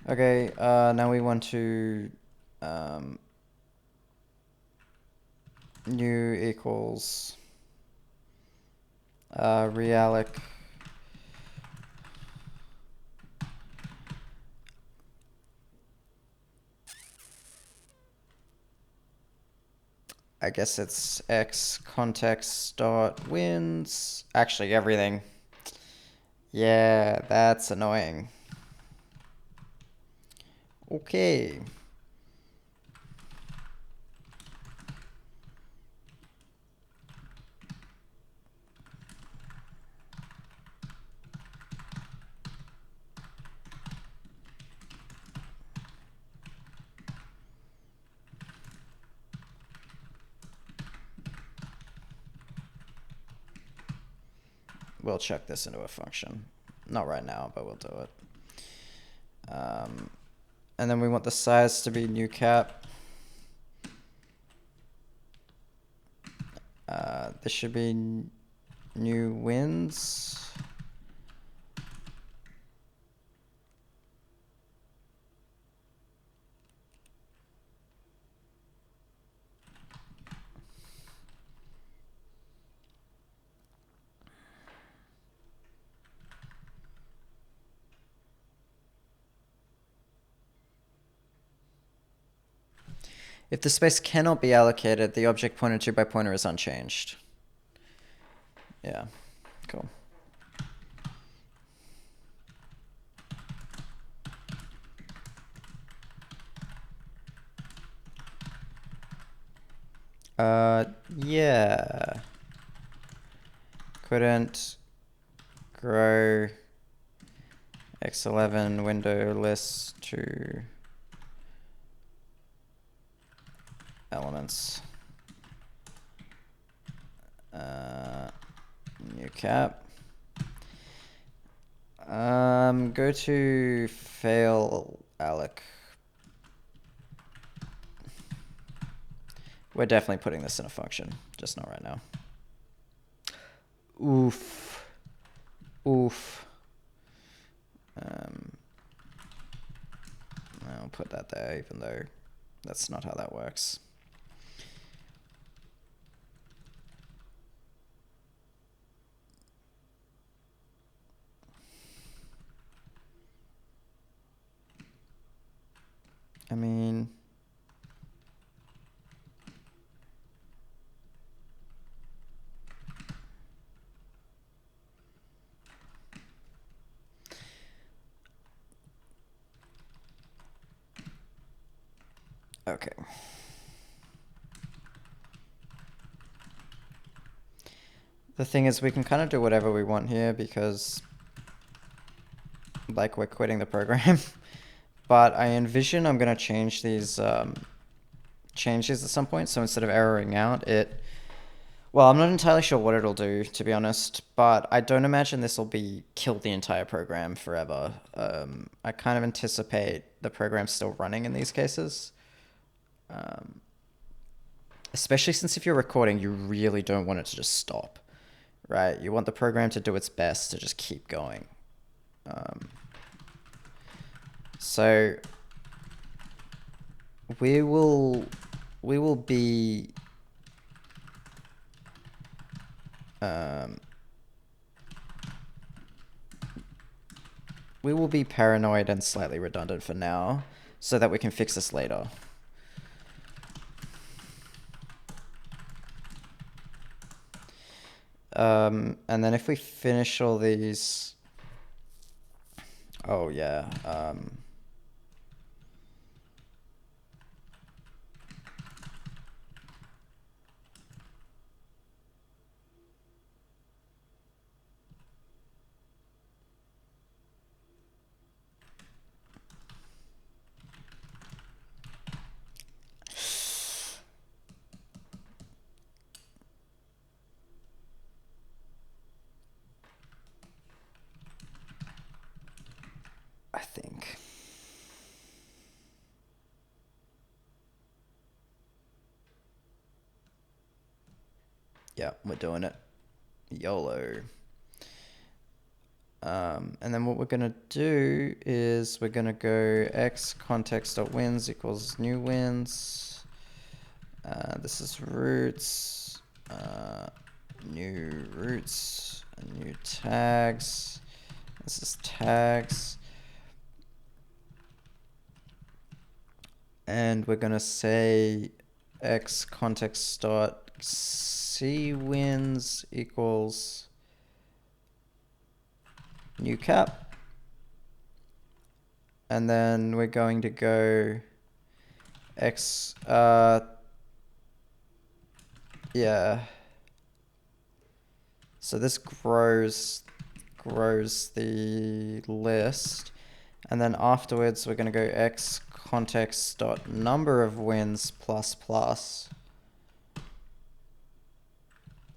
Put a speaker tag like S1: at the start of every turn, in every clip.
S1: Okay, now we want to new equals realloc I guess it's x context dot wins. Actually, everything. Yeah, that's annoying. Okay. We'll check this into a function. Not right now, but we'll do it. And then we want the size to be new cap. This should be new wins. If the space cannot be allocated, the object pointed to by pointer is unchanged. Yeah, cool. Yeah. Couldn't grow X11 window list to elements. New cap. Go to fail alloc. We're definitely putting this in a function, just not right now. Oof. Oof. I'll put that there, even though that's not how that works. I mean, okay. The thing is, we can kind of do whatever we want here because, like, we're quitting the program. But I envision I'm going to change these changes at some point. So instead of erroring out, well, I'm not entirely sure what it'll do, to be honest, but I don't imagine this will be kill the entire program forever. I kind of anticipate the program still running in these cases. Especially since if you're recording, you really don't want it to just stop, right? You want the program to do its best to just keep going. So we will be paranoid and slightly redundant for now, so that we can fix this later. And then if we finish all these, oh yeah, I think. Yeah, we're doing it. YOLO. And then what we're gonna do is we're gonna go x context.wins equals new wins. This is roots, new roots, and new tags. This is tags. And we're gonna say x context dot c wins equals new cap. And then we're going to go x, yeah. So this grows the list. And then afterwards, we're going to go x context dot number of wins plus plus.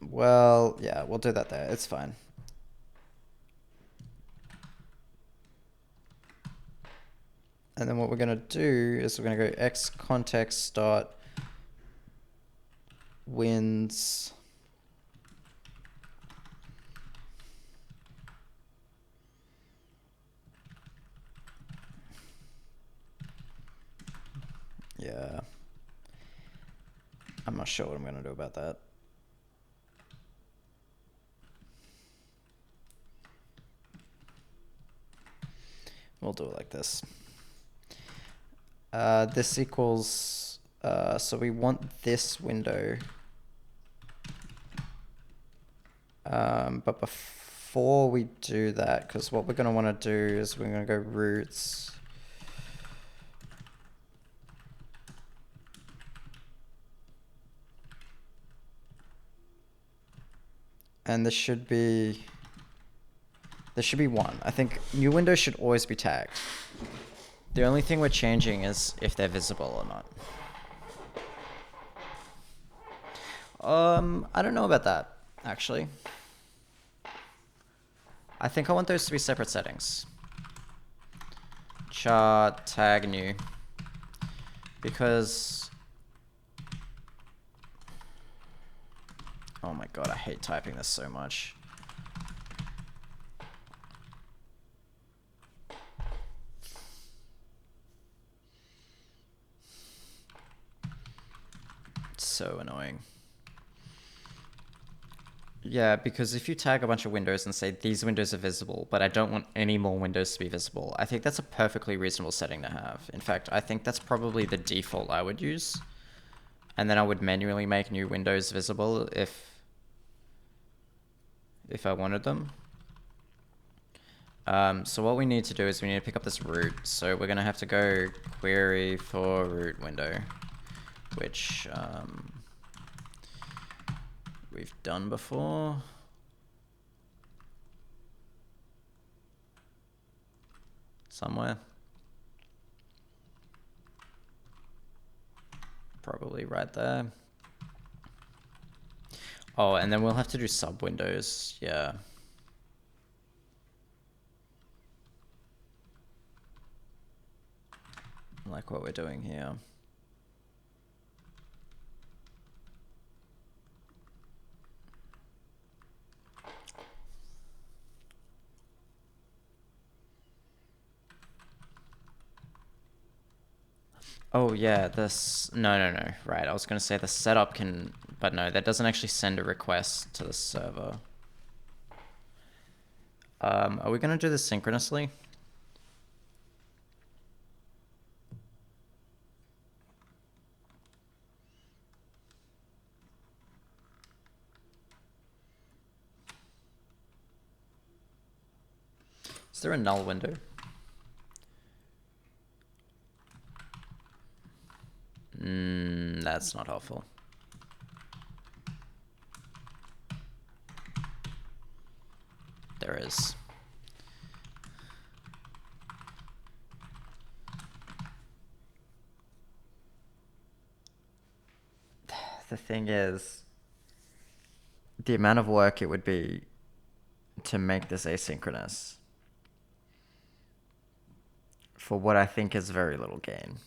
S1: Well, yeah, we'll do that there. It's fine. And then what we're going to do is we're going to go x context dot wins yeah. I'm not sure what I'm going to do about that. We'll do it like this. This equals, so we want this window. But before we do that, because what we're going to want to do is we're going to go roots. And there should be one. I think new windows should always be tagged. The only thing we're changing is if they're visible or not. I don't know about that, actually. I think I want those to be separate settings. Chart, tag, new. Because... oh my god, I hate typing this so much. It's so annoying. Yeah, because if you tag a bunch of windows and say these windows are visible, but I don't want any more windows to be visible, I think that's a perfectly reasonable setting to have. In fact, I think that's probably the default I would use. And then I would manually make new windows visible if I wanted them. So what we need to do is we need to pick up this root. So we're going to have to go query for root window, which we've done before. Somewhere. Probably right there. Oh, and then we'll have to do sub windows. Yeah. Like what we're doing here. Oh yeah, this, no. Right, I was gonna say the setup can, but no, that doesn't actually send a request to the server. Are we gonna do this synchronously? Is there a null window? That's not helpful. There is. The thing is, the amount of work it would be to make this asynchronous for what I think is very little gain.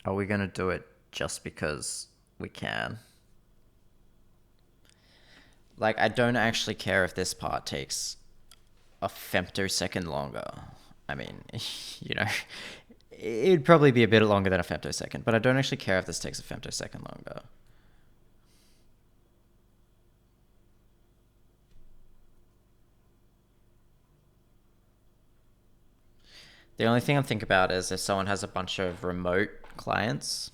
S1: Are we going to do it just because we can. Like, I don't actually care if this part takes a femtosecond longer. I mean, you know, it'd probably be a bit longer than a femtosecond, but I don't actually care if this takes a femtosecond longer. The only thing I'm thinking about is if someone has a bunch of remote clients,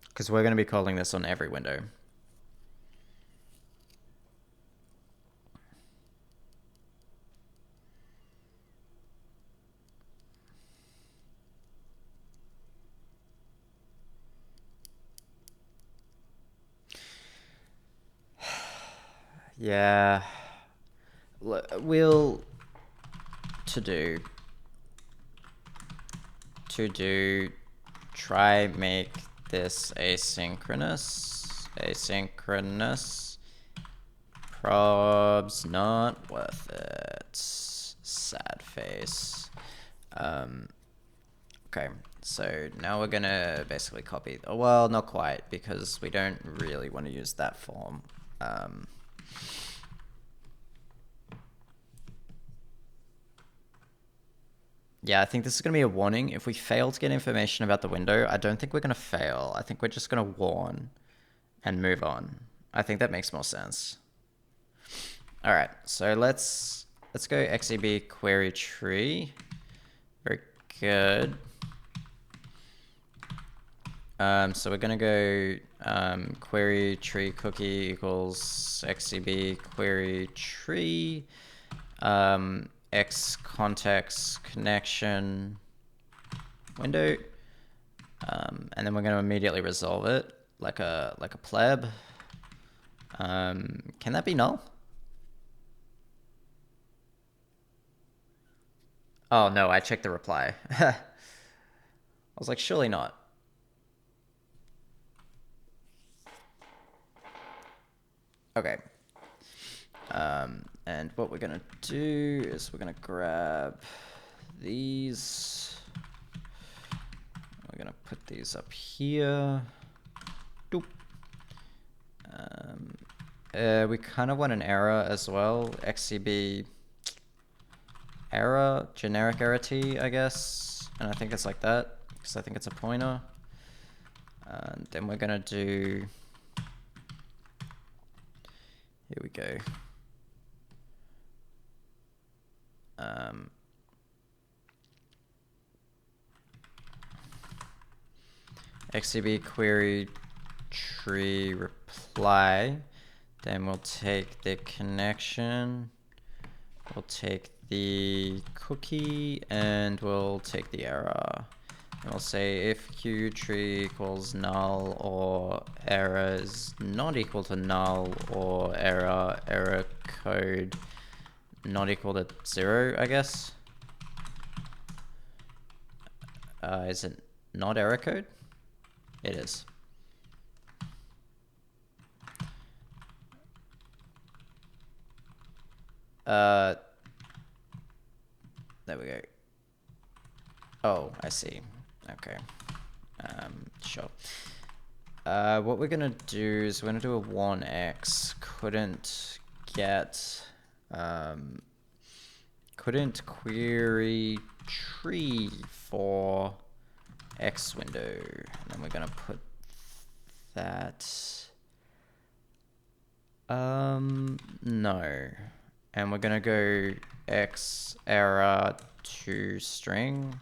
S1: because we're going to be calling this on every window. Yeah. We'll... To do... Try make this asynchronous. Probs not worth it. Sad face. Okay, so now we're gonna basically copy... Well, not quite, because we don't really want to use that form. Yeah, I think this is going to be a warning. If we fail to get information about the window, I don't think we're going to fail. I think we're just going to warn and move on. I think that makes more sense. All right, so let's go XEB query tree. Very good. So we're going to go query tree cookie equals XEB query tree. X context connection window, and then we're going to immediately resolve it like a pleb. Can that be null? Oh no, I checked the reply. I was like, surely not. Okay. And what we're gonna do is we're gonna grab these. We're gonna put these up here. Doop. We kind of want an error as well. XCB error, generic error T, I guess. And I think it's like that, because I think it's a pointer. And then we're gonna do... Here we go. XCB query tree reply. Then we'll take the connection. We'll take the cookie and we'll take the error. And we'll say if Q tree equals null or error is not equal to null or error code not equal to 0, I guess. Is it not error code? It is. There we go. Oh, I see. Okay. Sure. What we're gonna do is we're gonna do a warn X. Couldn't couldn't query tree for X window. And then we're gonna put that. No. And we're gonna go X error to string.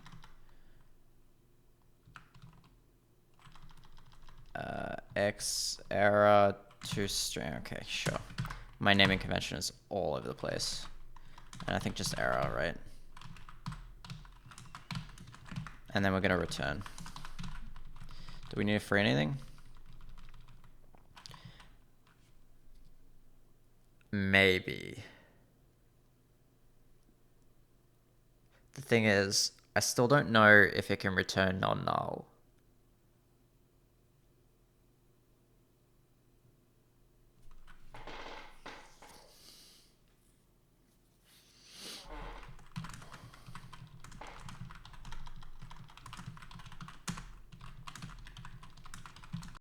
S1: X error to string. Okay, sure. My naming convention is all over the place. And I think just error, right? And then we're gonna return. Do we need it for anything? Maybe. The thing is, I still don't know if it can return non-null.